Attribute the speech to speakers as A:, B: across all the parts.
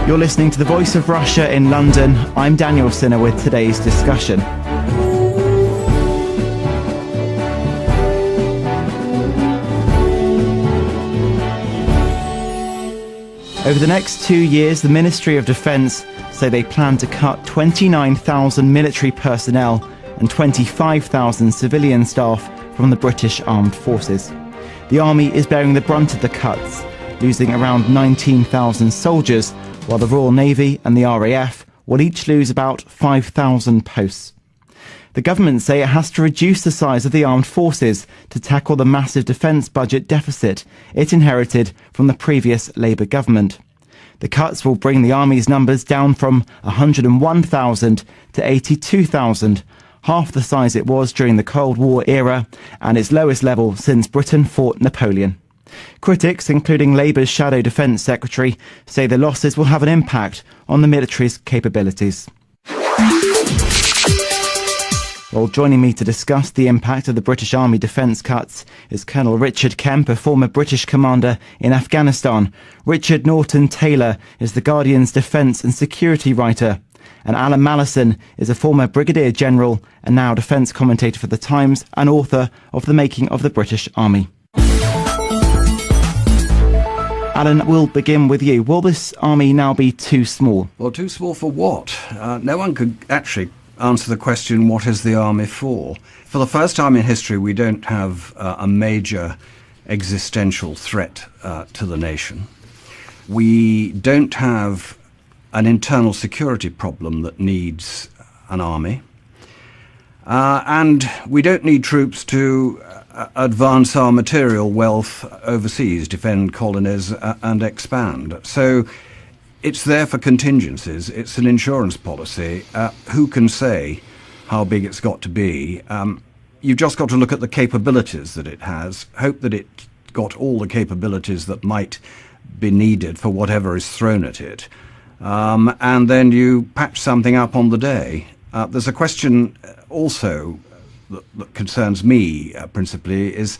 A: You're listening to The Voice of Russia in London. I'm Daniel Sinner with today's discussion. Over the next 2 years, the Ministry of Defence say they plan to cut 29,000 military personnel and 25,000 civilian staff from the British Armed Forces. The Army is bearing the brunt of the cuts, losing around 19,000 soldiers, while the Royal Navy and the RAF will each lose about 5,000 posts. The government say it has to reduce the size of the armed forces to tackle the massive defence budget deficit it inherited from the previous Labour government. The cuts will bring the Army's numbers down from 101,000 to 82,000, half the size it was during the Cold War era and its lowest level since Britain fought Napoleon. Critics, including Labour's Shadow Defence Secretary, say the losses will have an impact on the military's capabilities. Well, joining me to discuss the impact of the British Army defence cuts is Colonel Richard Kemp, a former British commander in Afghanistan. Richard Norton-Taylor is The Guardian's defence and security writer. And Alan Mallison is a former Brigadier General and now defence commentator for The Times and author of The Making of the British Army. Alan, we'll begin with you. Will this army now be too small?
B: Well, too small for what? No one could actually answer the question, what is the army for? For the first time in history, we don't have a major existential threat to the nation. We don't have an internal security problem that needs an army. And we don't need troops to advance our material wealth overseas, defend colonies and expand. So it's there for contingencies. It's an insurance policy. Who can say how big it's got to be? You've just got to look at the capabilities that it has, hope that it's got all the capabilities that might be needed for whatever is thrown at it. And then you patch something up on the day. There's a question also that concerns me principally is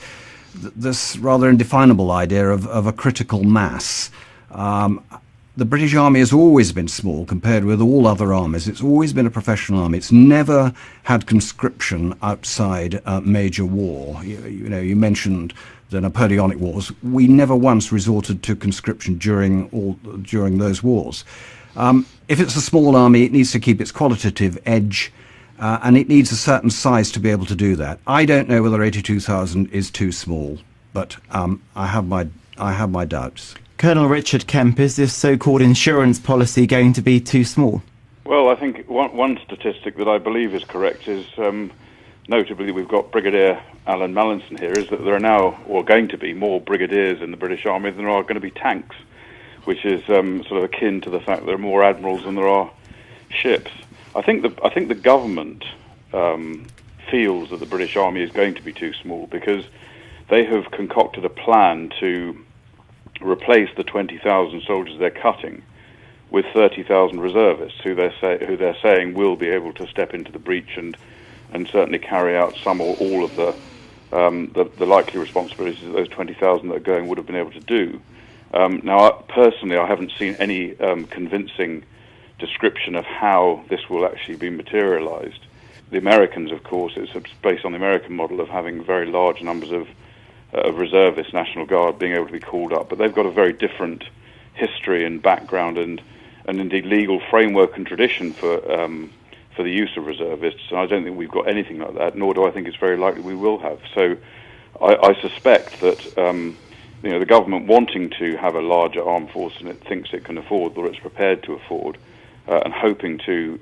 B: this rather indefinable idea of a critical mass. The British Army has always been small compared with all other armies. It's always been a professional army. It's never had conscription outside major war. You mentioned the Napoleonic Wars. We never once resorted to conscription during those wars. If it's a small army, it needs to keep its qualitative edge, and it needs a certain size to be able to do that. I don't know whether 82,000 is too small, but I have my doubts.
A: Colonel Richard Kemp, is this so-called insurance policy going to be too small?
C: Well, I think one statistic that I believe is correct is, notably we've got Brigadier Alan Mallison here, is that there are now, or going to be, more brigadiers in the British Army than there are going to be tanks, which is sort of akin to the fact that there are more admirals than there are ships. I think the government feels that the British Army is going to be too small because they have concocted a plan to replace the 20,000 soldiers they're cutting with 30,000 reservists who they're saying will be able to step into the breach and certainly carry out some or all of the likely responsibilities that those 20,000 that are going would have been able to do. Now, personally, I haven't seen any convincing description of how this will actually be materialized. The Americans, of course, it's based on the American model of having very large numbers of reservists, National Guard, being able to be called up, but they've got a very different history and background and indeed legal framework and tradition for the use of reservists, and I don't think we've got anything like that, nor do I think it's very likely we will have. So I suspect that the government wanting to have a larger armed force than it thinks it can afford or it's prepared to afford, and hoping to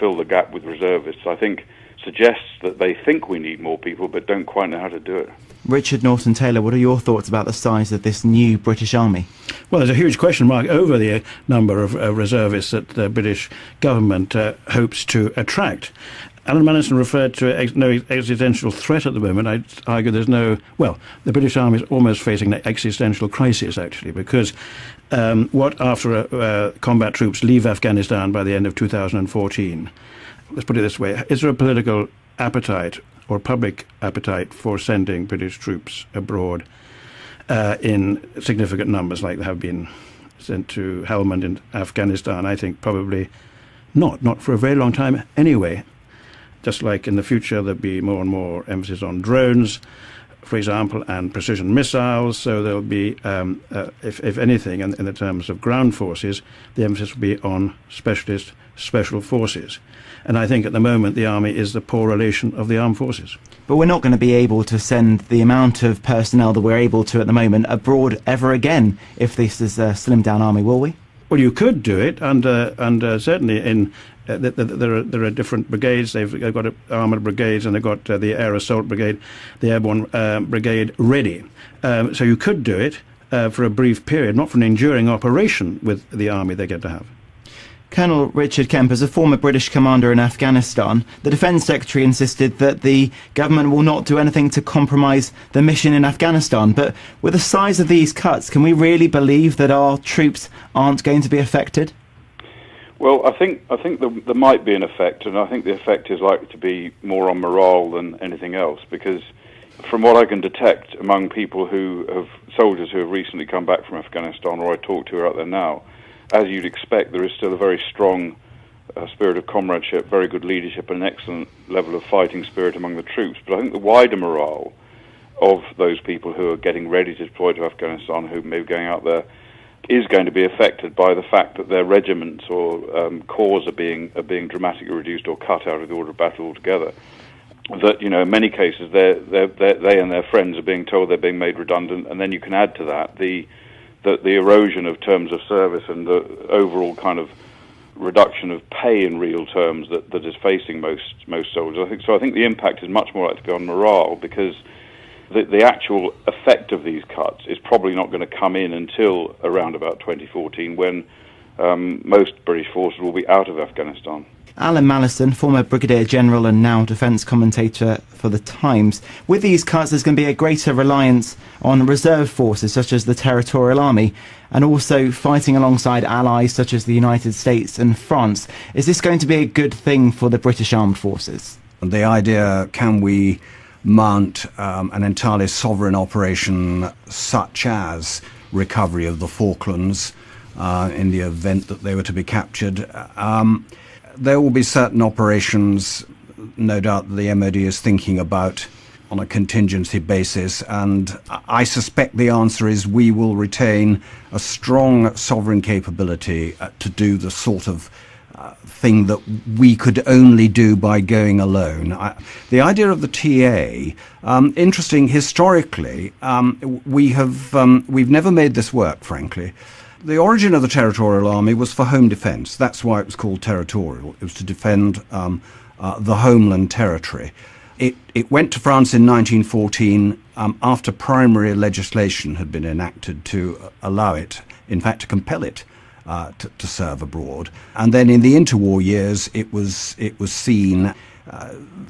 C: fill the gap with reservists, I think suggests that they think we need more people but don't quite know how to do it.
A: Richard Norton-Taylor, what are your thoughts about the size of this new British Army?
D: Well, there's a huge question mark over the number of reservists that the British government hopes to attract. Alan Mallison referred to no existential threat at the moment. I'd argue there's no... Well, the British Army is almost facing an existential crisis, actually, because what after combat troops leave Afghanistan by the end of 2014? Let's put it this way. Is there a political appetite or public appetite for sending British troops abroad in significant numbers like there have been sent to Helmand in Afghanistan? I think probably not for a very long time anyway. Just like in the future there'll be more and more emphasis on drones, for example, and precision missiles. So there'll be, if anything, in the terms of ground forces, the emphasis will be on special forces. And I think at the moment the Army is the poor relation of the armed forces.
A: But we're not going to be able to send the amount of personnel that we're able to at the moment abroad ever again if this is a slimmed-down army, will we?
D: Well, you could do it, and certainly in there are different brigades. They've got armoured brigades, and they've got the Air Assault Brigade, the Airborne Brigade ready. So you could do it for a brief period, not for an enduring operation with the army they're going to have.
A: Colonel Richard Kemp, as a former British commander in Afghanistan, the Defence Secretary insisted that the government will not do anything to compromise the mission in Afghanistan. But with the size of these cuts, can we really believe that our troops aren't going to be affected?
C: Well, I think there might be an effect, and I think the effect is likely to be more on morale than anything else, because from what I can detect among soldiers who have recently come back from Afghanistan, or I talk to who are out there now, as you'd expect, there is still a very strong spirit of comradeship, very good leadership, and an excellent level of fighting spirit among the troops. But I think the wider morale of those people who are getting ready to deploy to Afghanistan, who may be going out there, is going to be affected by the fact that their regiments or corps are being dramatically reduced or cut out of the order of battle altogether. That, in many cases, they and their friends are being told they're being made redundant, and then you can add to that the erosion of terms of service and the overall kind of reduction of pay in real terms that is facing most soldiers. I think the impact is much more likely to be on morale, because the actual effect of these cuts is probably not going to come in until around about 2014, when most British forces will be out of Afghanistan.
A: Alan Mallison, former Brigadier General and now defence commentator for The Times. With these cuts, there's going to be a greater reliance on reserve forces such as the Territorial Army, and also fighting alongside allies such as the United States and France. Is this going to be a good thing for the British Armed Forces?
B: The idea, can we mount an entirely sovereign operation such as recovery of the Falklands in the event that they were to be captured? There will be certain operations, no doubt, that the MOD is thinking about on a contingency basis, and I suspect the answer is we will retain a strong sovereign capability to do the sort of thing that we could only do by going alone. The idea of the TA, interesting historically, we've never made this work, frankly. The origin of the Territorial Army was for home defence. That's why it was called territorial. It was to defend the homeland territory. It went to France in 1914 after primary legislation had been enacted to allow it, in fact to compel it, to serve abroad. And then in the interwar years it was seen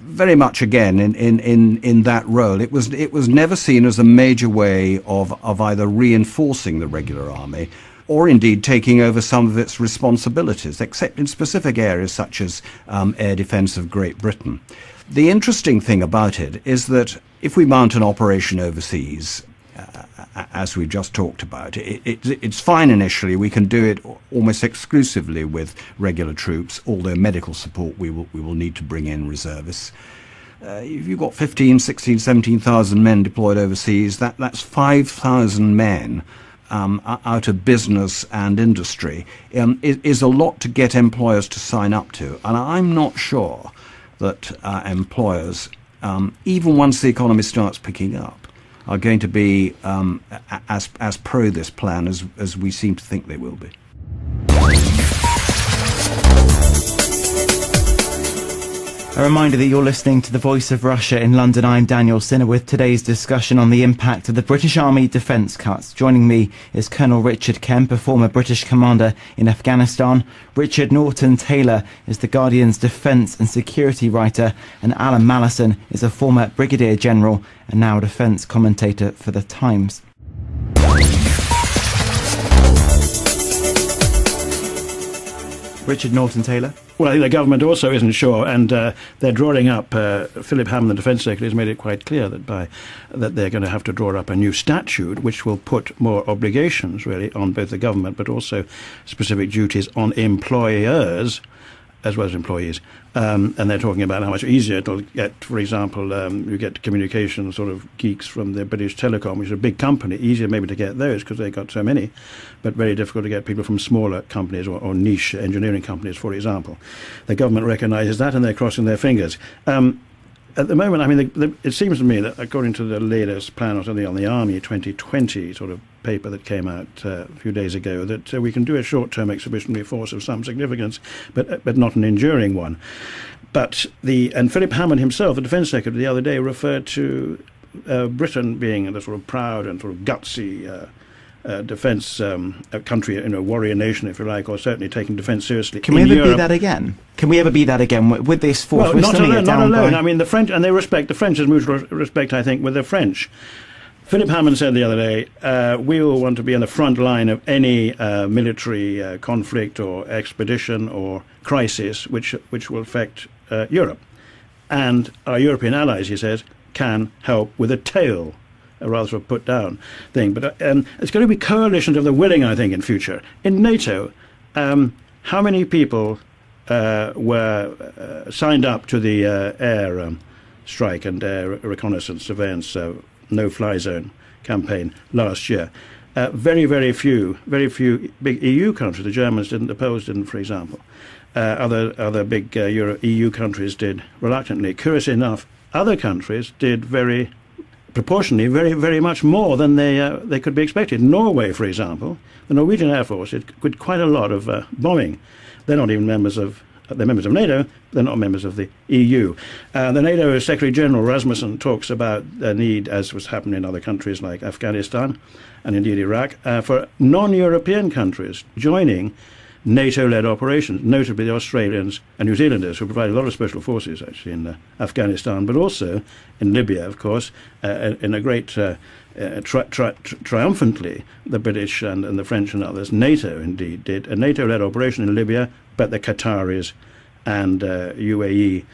B: very much again in that role. It was never seen as a major way of either reinforcing the regular army or indeed taking over some of its responsibilities, except in specific areas such as air defence of Great Britain. The interesting thing about it is that if we mount an operation overseas, as we've just talked about, it's fine initially. We can do it almost exclusively with regular troops, although medical support we will need to bring in reservists. If you've got 15, 16, 17,000 men deployed overseas, that's 5,000 men out of business and industry, is a lot to get employers to sign up to. And I'm not sure that employers, even once the economy starts picking up, are going to be as pro this plan as we seem to think they will be.
A: A reminder that you're listening to The Voice of Russia in London. I'm Daniel Sinner with today's discussion on the impact of the British Army defence cuts. Joining me is Colonel Richard Kemp, a former British commander in Afghanistan. Richard Norton-Taylor is The Guardian's defence and security writer, and Alan Mallison is a former Brigadier General and now defence commentator for The Times. Richard Norton-Taylor.
D: Well, I think the government also isn't sure, and they're drawing up. Philip Hammond, the Defence Secretary, has made it quite clear that they're going to have to draw up a new statute, which will put more obligations really on both the government, but also specific duties on employers as well as employees. And they're talking about how much easier it'll get. For example, you get communication sort of geeks from the British Telecom, which is a big company. Easier maybe to get those because they've got so many, but very difficult to get people from smaller companies or niche engineering companies, for example. The government recognises that, and they're crossing their fingers. At the moment, I mean, it seems to me that according to the latest plan or something on the Army 2020 sort of paper that came out a few days ago, that we can do a short-term expeditionary force of some significance, but not an enduring one. And Philip Hammond himself, the Defence Secretary, the other day referred to Britain being the sort of proud and sort of gutsy defence country, warrior nation, if you like, or certainly taking defence seriously.
A: Can we ever be that again? Can we ever be that again with this force?
D: Well, not alone. I mean, the French, and the French has mutual respect, I think, with the French. Philip Hammond said the other day, we will want to be on the front line of any military conflict or expedition or crisis which will affect Europe. And our European allies, he says, can help with a tail, a rather sort of put-down thing. But it's going to be coalitions of the willing, I think, in future. In NATO, how many people were signed up to the air strike and air reconnaissance surveillance no-fly zone campaign last year? Very, very few big EU countries. The Germans didn't, the Poles didn't, for example. Other big EU countries did reluctantly. Curious enough, other countries did proportionally very much more than they could be expected. Norway, for example, the Norwegian Air Force did quite a lot of bombing. They're not even members of NATO. They're not members of the EU. The NATO Secretary General Rasmussen talks about the need, as was happening in other countries like Afghanistan and indeed Iraq, for non-European countries joining NATO-led operations, notably the Australians and New Zealanders, who provide a lot of special forces, actually, in Afghanistan, but also in Libya, of course, in a great, triumphantly, the British and the French and others, NATO, indeed, did a NATO-led operation in Libya, but the Qataris and UAE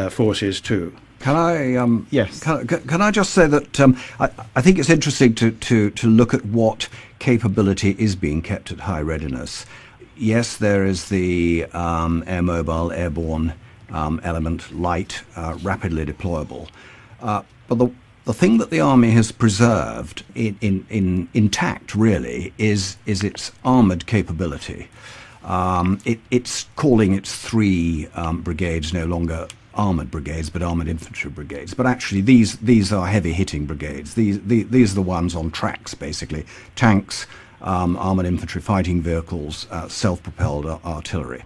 D: forces, too.
B: Can I?
A: Yes.
B: Can I just say that I think it's interesting to look at what capability is being kept at high readiness. Yes, there is the air mobile, airborne element, light, rapidly deployable. But the thing that the Army has preserved intact, really, is its armoured capability. It's calling its three brigades no longer armoured brigades, but armoured infantry brigades. But actually, these are heavy-hitting brigades. These are the ones on tracks, basically. Tanks, armoured infantry, fighting vehicles, self-propelled artillery.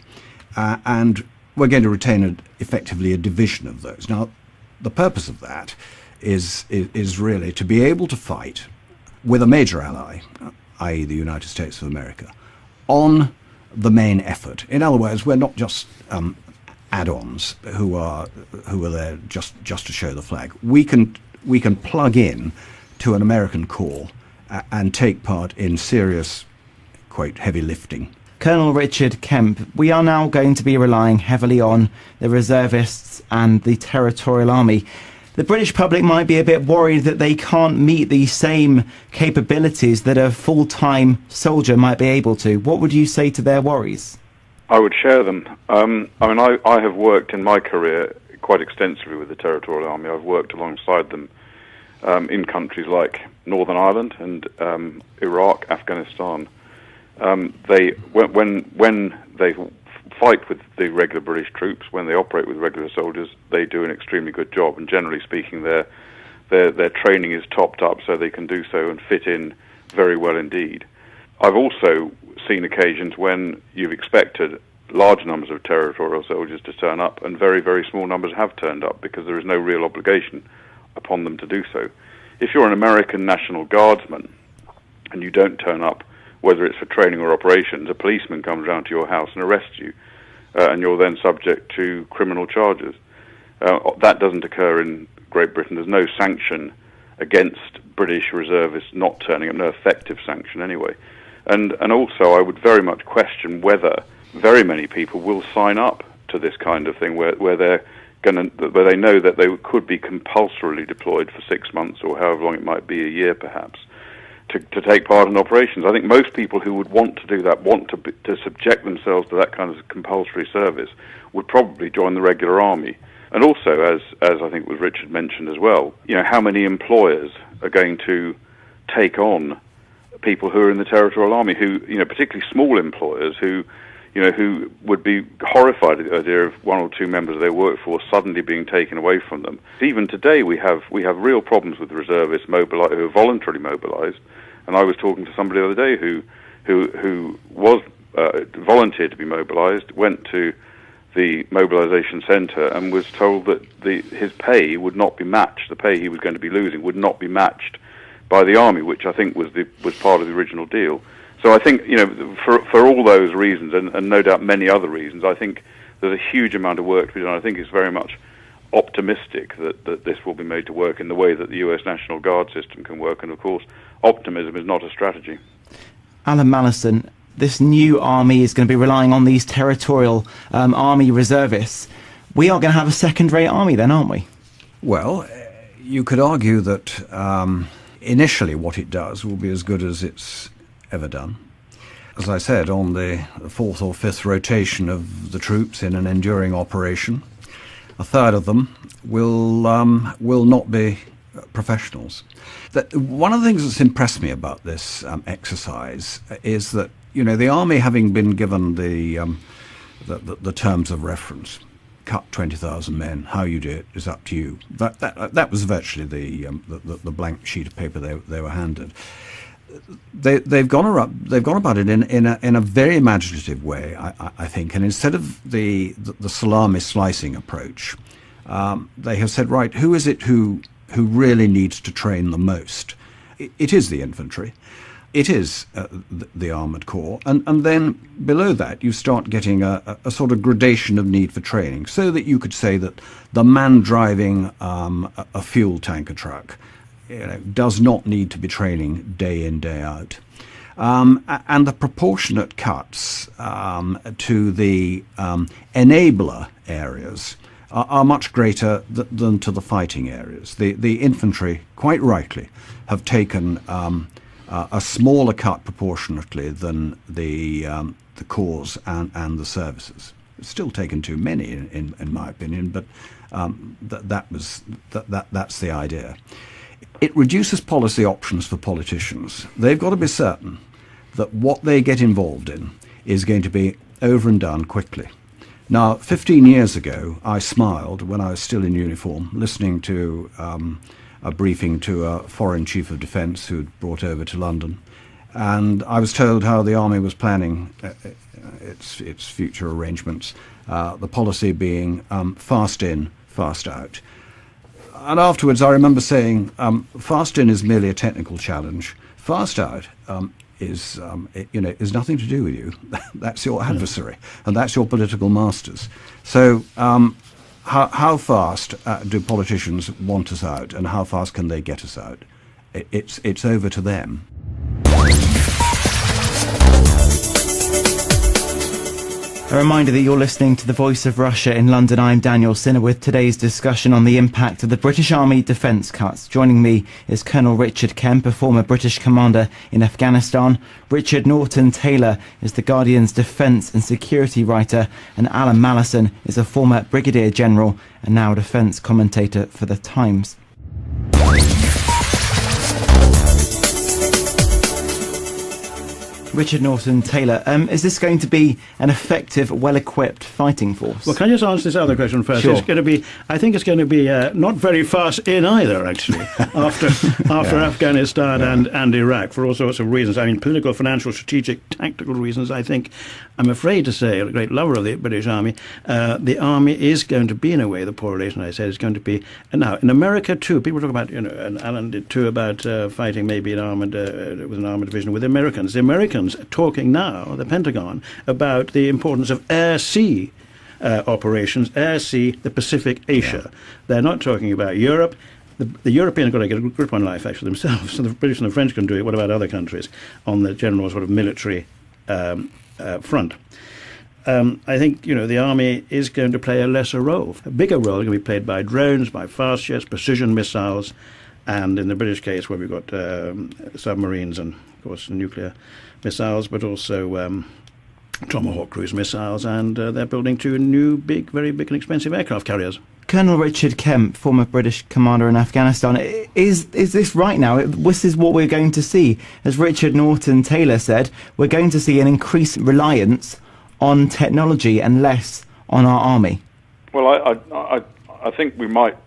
B: And we're going to retain effectively a division of those. Now, the purpose of that is really to be able to fight with a major ally, i.e. the United States of America, on the main effort. In other words, we're not just add-ons who are there just to show the flag. We can plug in to an American corps and take part in serious, quote, heavy lifting.
A: Colonel Richard Kemp, we are now going to be relying heavily on the reservists and the Territorial Army. The British public might be a bit worried that they can't meet the same capabilities that a full-time soldier might be able to. What would you say to their worries?
C: I would share them. I have worked in my career quite extensively with the Territorial Army. I've worked alongside them in countries like Northern Ireland and Iraq, Afghanistan. When they fight with the regular British troops, when they operate with regular soldiers, they do an extremely good job. And generally speaking, their training is topped up so they can do so and fit in very well indeed. I've also seen occasions when you've expected large numbers of territorial soldiers to turn up, and very, very small numbers have turned up because there is no real obligation upon them to do so. If you're an American National Guardsman and you don't turn up, whether it's for training or operations, a policeman comes round to your house and arrests you, and you're then subject to criminal charges. That doesn't occur in Great Britain. There's no sanction against British reservists not turning up, no effective sanction anyway. And also I would very much question whether very many people will sign up to this kind of thing, where they know that they could be compulsorily deployed for 6 months or however long it might be, a year perhaps, to take part in operations. I think most people who would want to do that, to subject themselves to that kind of compulsory service, would probably join the regular army. And also, as I think was Richard mentioned as well, how many employers are going to take on people who are in the territorial army, who, particularly small employers who would be horrified at the idea of one or two members of their workforce suddenly being taken away from them. Even today, we have real problems with reservists who are voluntarily mobilised. And I was talking to somebody the other day who was volunteered to be mobilised, went to the mobilisation centre and was told that his pay would not be matched. The pay he was going to be losing would not be matched by the army, which I think was part of the original deal. So I think, for all those reasons, and no doubt many other reasons, I think there's a huge amount of work to be done. I think it's very much optimistic that this will be made to work in the way that the US National Guard system can work. And of course, optimism is not a strategy.
A: Alan Mallison, this new army is going to be relying on these territorial army reservists. We are going to have a second-rate army then, aren't we?
B: Well, you could argue that initially what it does will be as good as it's ever done. As I said, on the fourth or fifth rotation of the troops in an enduring operation, a third of them will not be professionals. One of the things that's impressed me about this exercise is that, the army, having been given the terms of reference, cut 20,000 men, how you do it is up to you. That was virtually the blank sheet of paper they were handed. They've gone about it in a very imaginative way, I think. And instead of the salami slicing approach, they have said, right, who is it who really needs to train the most? It is the infantry. It is the armoured corps. And then below that, you start getting a sort of gradation of need for training, so that you could say that the man driving a fuel tanker truck does not need to be training day in, day out. And the proportionate cuts to the enabler areas are much greater than to the fighting areas. The infantry, quite rightly, have taken a smaller cut proportionately than the corps and the services. It's still taken too many, in my opinion, but that's the idea. It reduces policy options for politicians. They've got to be certain that what they get involved in is going to be over and done quickly. Now, 15 years ago, I smiled when I was still in uniform, listening to a briefing to a foreign chief of defence who'd brought over to London, and I was told how the army was planning its future arrangements, the policy being fast in, fast out. And afterwards, I remember saying, fast in is merely a technical challenge. Fast out is nothing to do with you. That's your adversary, and that's your political masters. So, how fast do politicians want us out, and how fast can they get us out? It's over to them.
A: A reminder that you're listening to The Voice of Russia in London. I'm Daniel Sinner with today's discussion on the impact of the British Army defence cuts. Joining me is Colonel Richard Kemp, a former British commander in Afghanistan. Richard Norton-Taylor is The Guardian's defence and security writer, and Alan Mallison is a former brigadier general and now defence commentator for The Times. Richard Norton-Taylor, is this going to be an effective, well-equipped fighting force?
D: Well, can I just answer this other question first?
A: Sure.
D: I think it's going to be not very fast in either, actually, after Afghanistan and Iraq, for all sorts of reasons. I mean, political, financial, strategic, tactical reasons. I think, I'm afraid to say, a great lover of the British Army, the Army is going to be, in a way, the poor relation I said, is going to be. And now, in America, too, people talk about, and Alan did too, about fighting maybe with an armored division with the Americans. The Americans are talking now, the Pentagon, about the importance of air-sea operations, air-sea, the Pacific, Asia. Yeah. They're not talking about Europe. The Europeans have got to get a grip on life, actually, themselves. So the British and the French can do it. What about other countries on the general sort of military front? I think, the Army is going to play a lesser role. A bigger role is going to be played by drones, by fast jets, precision missiles, and in the British case, where we've got submarines and, of course, nuclear missiles, but also Tomahawk cruise missiles, and they're building 2 new very big and expensive aircraft carriers.
A: Colonel Richard Kemp, former British commander in Afghanistan, is this right now? This is what we're going to see. As Richard Norton Taylor said, we're going to see an increased reliance on technology and less on our army.
C: Well, I think we might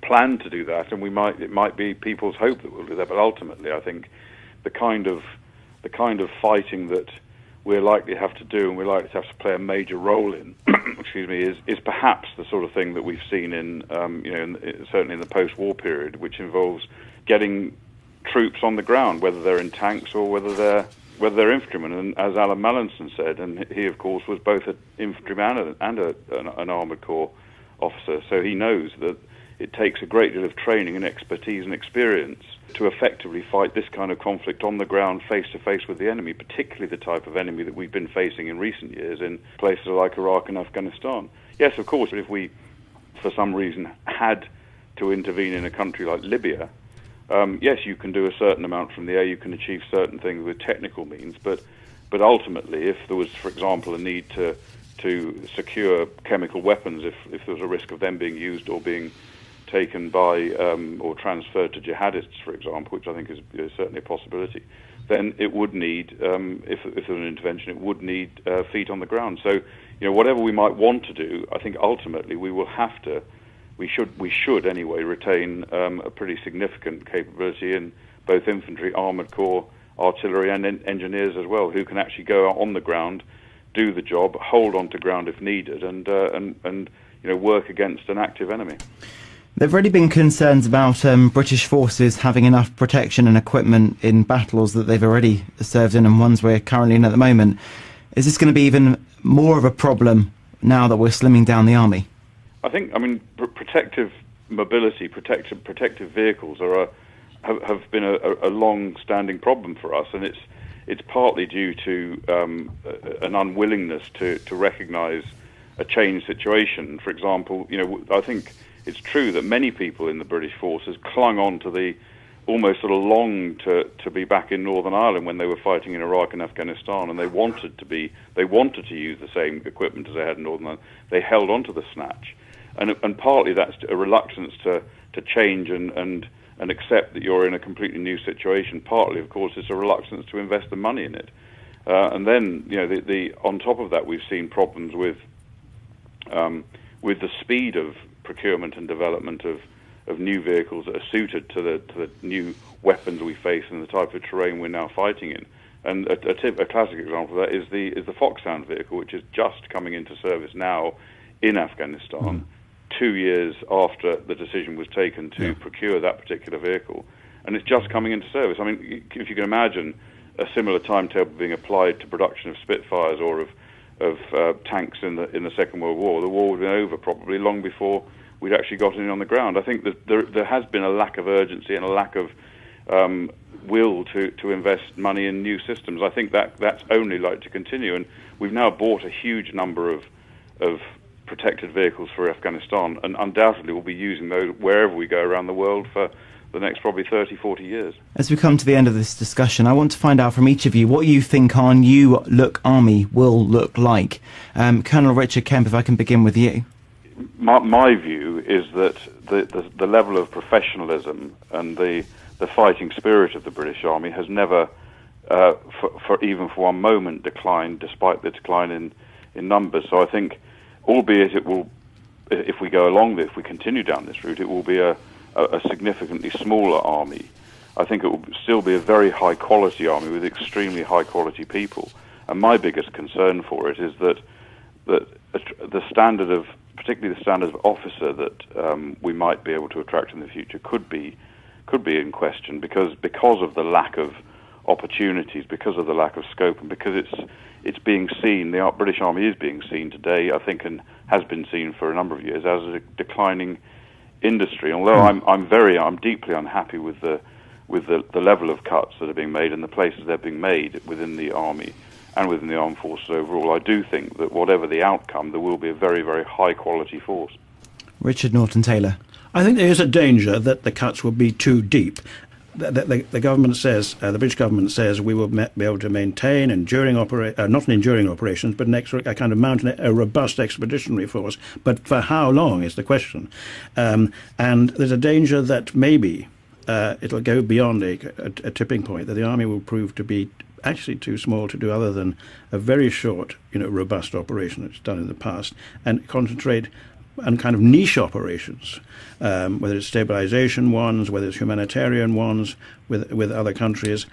C: plan to do that, and it might be people's hope that we'll do that. But ultimately, I think the kind of fighting that we're likely to have to do, and we're likely to have to play a major role in, excuse me, is perhaps the sort of thing that we've seen in certainly in the post-war period, which involves getting troops on the ground, whether they're in tanks or whether they're infantrymen. And as Alan Mallinson said, and he of course was both an infantryman and an armoured corps officer, so he knows that it takes a great deal of training and expertise and experience to effectively fight this kind of conflict on the ground, face-to-face with the enemy, particularly the type of enemy that we've been facing in recent years in places like Iraq and Afghanistan. Yes, of course, if we, for some reason, had to intervene in a country like Libya, yes, you can do a certain amount from the air, you can achieve certain things with technical means, but ultimately, if there was, for example, a need to secure chemical weapons, if there was a risk of them being used or being taken by or transferred to jihadists, for example, which I think is certainly a possibility, then it would need, if there was an intervention, it would need feet on the ground. So, whatever we might want to do, I think ultimately we will have to, we should anyway retain a pretty significant capability in both infantry, armoured corps, artillery, and engineers as well, who can actually go out on the ground, do the job, hold on to ground if needed, and work against an active enemy.
A: There have already been concerns about British forces having enough protection and equipment in battles that they've already served in and ones we're currently in at the moment. Is this going to be even more of a problem now that we're slimming down the army?
C: I think, protective mobility, protective vehicles have been a long-standing problem for us, and it's partly due to an unwillingness to recognise a changed situation. For example, I think it's true that many people in the British forces clung on to almost sort of longed to be back in Northern Ireland when they were fighting in Iraq and Afghanistan, and they wanted to use the same equipment as they had in Northern Ireland. They held on to the snatch, and partly that's a reluctance to change and accept that you're in a completely new situation. Partly, of course, it's a reluctance to invest the money in it, and then on top of that, we've seen problems with the speed of procurement and development of new vehicles that are suited to the new weapons we face and the type of terrain we're now fighting in. And a classic example of that is the Foxhound vehicle, which is just coming into service now in Afghanistan, 2 years after the decision was taken to procure that particular vehicle, and it's just coming into service. I mean, if you can imagine a similar timetable being applied to production of Spitfires or of tanks in the Second World War, the war would have been over probably long before we'd actually gotten in on the ground. I think that there has been a lack of urgency and a lack of will to invest money in new systems. I think that's only likely to continue, and we've now bought a huge number of protected vehicles for Afghanistan, and undoubtedly we'll be using those wherever we go around the world for the next probably 30, 40 years.
A: As we come to the end of this discussion, I want to find out from each of you what you think our new look army will look like. Colonel Richard Kemp, if I can begin with you.
C: My view is that the level of professionalism and the fighting spirit of the British Army has never, even for one moment, declined, despite the decline in numbers. So I think, albeit it will, if we go along this, if we continue down this route, it will be a significantly smaller army. I think it will still be a very high-quality army with extremely high-quality people. And my biggest concern for it is that the standard of, particularly the standard of officer that we might be able to attract in the future could be in question because of the lack of opportunities, because of the lack of scope, and because it's being seen. The British Army is being seen today, I think, and has been seen for a number of years as a declining industry. Although I'm deeply unhappy with the level of cuts that are being made and the places they're being made within the army, and within the armed forces overall, I do think that whatever the outcome, there will be a very, very high-quality force.
A: Richard Norton-Taylor.
D: I think there is a danger that the cuts will be too deep. The government says, the British government says, we will be able to maintain not an enduring operations, but a kind of a robust expeditionary force. But for how long is the question? And there's a danger that maybe it'll go beyond a tipping point, that the army will prove to be actually too small to do other than a very short, robust operation it's done in the past, and concentrate on kind of niche operations, whether it's stabilization ones, whether it's humanitarian ones with other countries,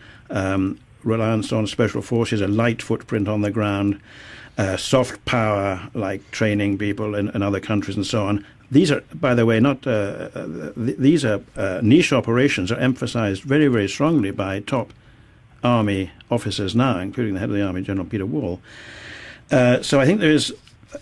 D: reliance on special forces, a light footprint on the ground, soft power like training people in other countries and so on. These are, by the way, these are niche operations are emphasized very, very strongly by top army officers now, including the head of the army, General Peter Wall. So I think there is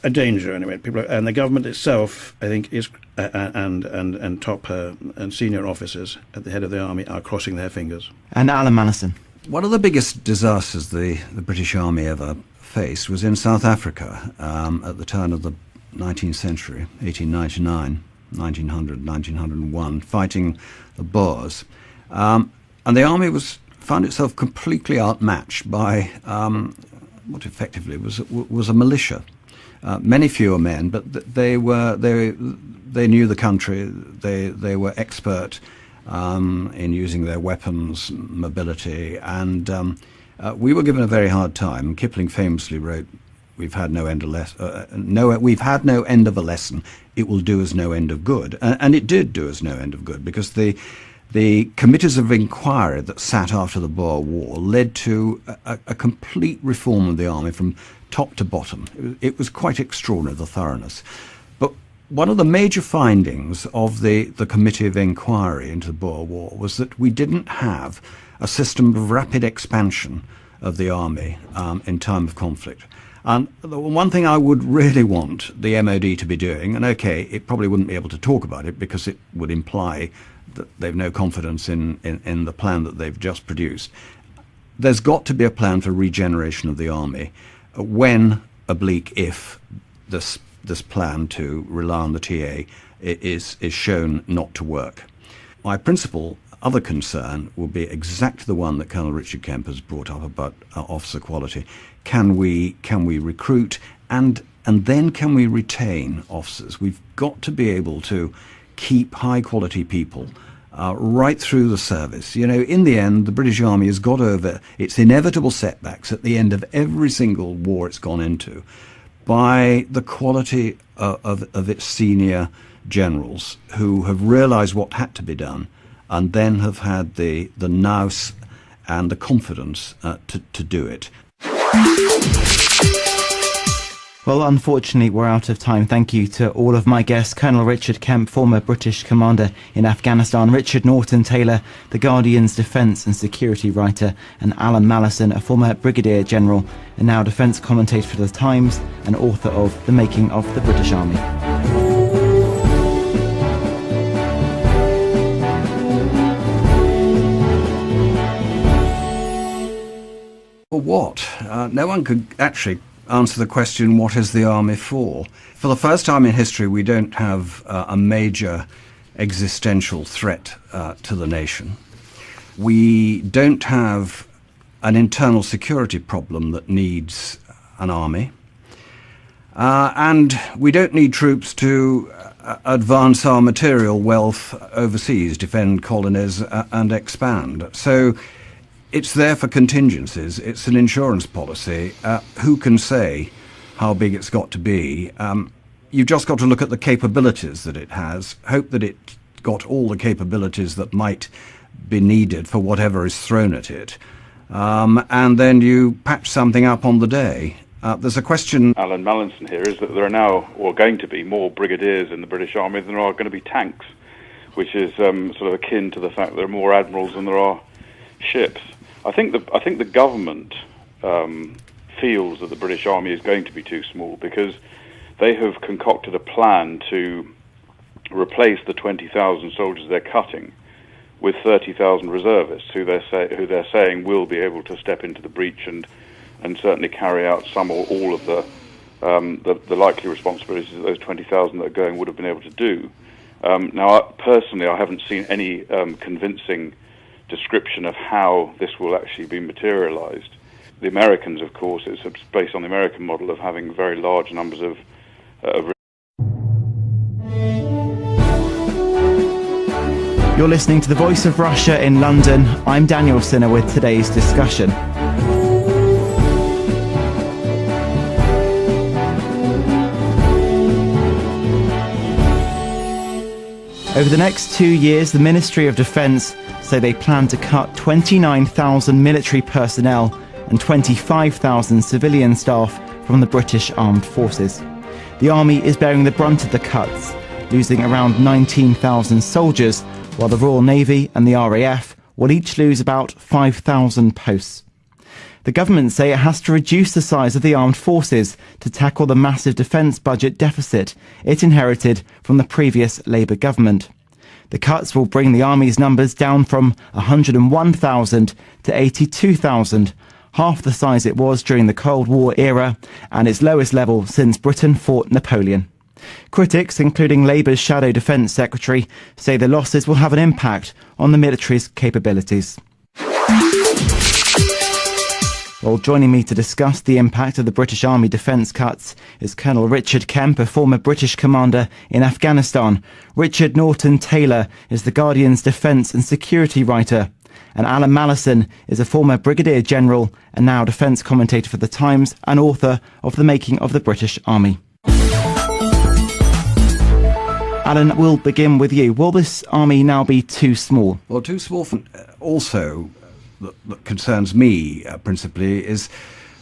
D: a danger anyway. And the government itself, I think, is and top and senior officers at the head of the army are crossing their fingers.
A: And Alan Mallison.
B: One of the biggest disasters the British Army ever faced was in South Africa at the turn of the 19th century, 1899, 1900, 1901, fighting the Boers. And the army found itself completely outmatched by what effectively was a militia. Many fewer men, but they knew the country. They were expert in using their weapons, mobility, and we were given a very hard time. Kipling famously wrote, "We've had no end of we've had no end of a lesson. It will do us no end of good," and it did do us no end of good, because the committees of inquiry that sat after the Boer War led to a complete reform of the army from top to bottom. It was quite extraordinary, the thoroughness. But one of the major findings of the committee of inquiry into the Boer War was that we didn't have a system of rapid expansion of the army in time of conflict. And the one thing I would really want the MOD to be doing, and okay, it probably wouldn't be able to talk about it because it would imply that they've no confidence in the plan that they've just produced. There's got to be a plan for regeneration of the army when, oblique if, this plan to rely on the TA is shown not to work. My principal other concern will be exactly the one that Colonel Richard Kemp has brought up about officer quality. Can we recruit and then can we retain officers? We've got to be able to keep high-quality people right through the service. In the end, the British Army has got over its inevitable setbacks at the end of every single war it's gone into by the quality of its senior generals who have realised what had to be done and then have had the nous and the confidence to do it.
A: Well, unfortunately, we're out of time. Thank you to all of my guests: Colonel Richard Kemp, former British commander in Afghanistan; Richard Norton-Taylor, The Guardian's defence and security writer; and Alan Mallison, a former brigadier general and now defence commentator for The Times and author of The Making of the British Army.
B: For what? No one could actually answer the question, what is the army for? For the first time in history, we don't have a major existential threat to the nation. We don't have an internal security problem that needs an army. And we don't need troops to advance our material wealth overseas, defend colonies and expand. So it's there for contingencies. It's an insurance policy. Who can say how big it's got to be? You've just got to look at the capabilities that it has, hope that it's got all the capabilities that might be needed for whatever is thrown at it, and then you patch something up on the day. There's a question...
C: Alan Mallison here, is that there are now, or going to be, more brigadiers in the British Army than there are going to be tanks, which is sort of akin to the fact that there are more admirals than there are ships. I think the government feels that the British Army is going to be too small because they have concocted a plan to replace the 20,000 soldiers they're cutting with 30,000 reservists who they're saying will be able to step into the breach and and certainly carry out some or all of the likely responsibilities that those 20,000 that are going would have been able to do. Now, personally, I haven't seen any convincing description of how this will actually be materialised. The Americans, of course, it's based on the American model of having very large numbers of
A: You're listening to The Voice of Russia in London. I'm Daniel Sinner with today's discussion. Over the next 2 years, the Ministry of Defence say they plan to cut 29,000 military personnel and 25,000 civilian staff from the British Armed Forces. The Army is bearing the brunt of the cuts, losing around 19,000 soldiers, while the Royal Navy and the RAF will each lose about 5,000 posts. The government say it has to reduce the size of the armed forces to tackle the massive defence budget deficit it inherited from the previous Labour government. The cuts will bring the Army's numbers down from 101,000 to 82,000, half the size it was during the Cold War era and its lowest level since Britain fought Napoleon. Critics, including Labour's Shadow Defence Secretary, say the losses will have an impact on the military's capabilities. Well, joining me to discuss the impact of the British Army defence cuts is Colonel Richard Kemp, a former British commander in Afghanistan. Richard Norton-Taylor is The Guardian's defence and security writer. And Alan Mallison is a former Brigadier General and now defence commentator for The Times and author of The Making of the British Army. Alan, we'll begin with you. Will this army now be too small?
B: Well, too small also that concerns me principally is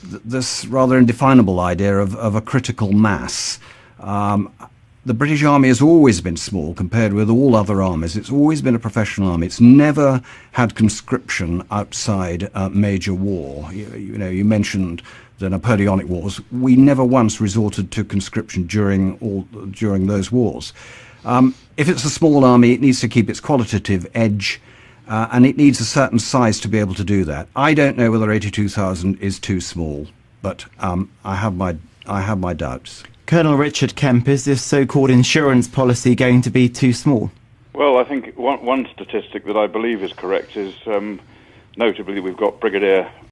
B: this rather indefinable idea of a critical mass. The British Army has always been small compared with all other armies. It's always been a professional army. It's never had conscription outside major war. You mentioned the Napoleonic Wars. We never once resorted to conscription during those wars. If it's a small army, it needs to keep its qualitative edge, and it needs a certain size to be able to do that. I don't know whether 82,000 is too small, but I have my doubts.
A: Colonel Richard Kemp, is this so-called insurance policy going to be too small?
C: Well, I think one statistic that I believe is correct is notably we've got Brigadier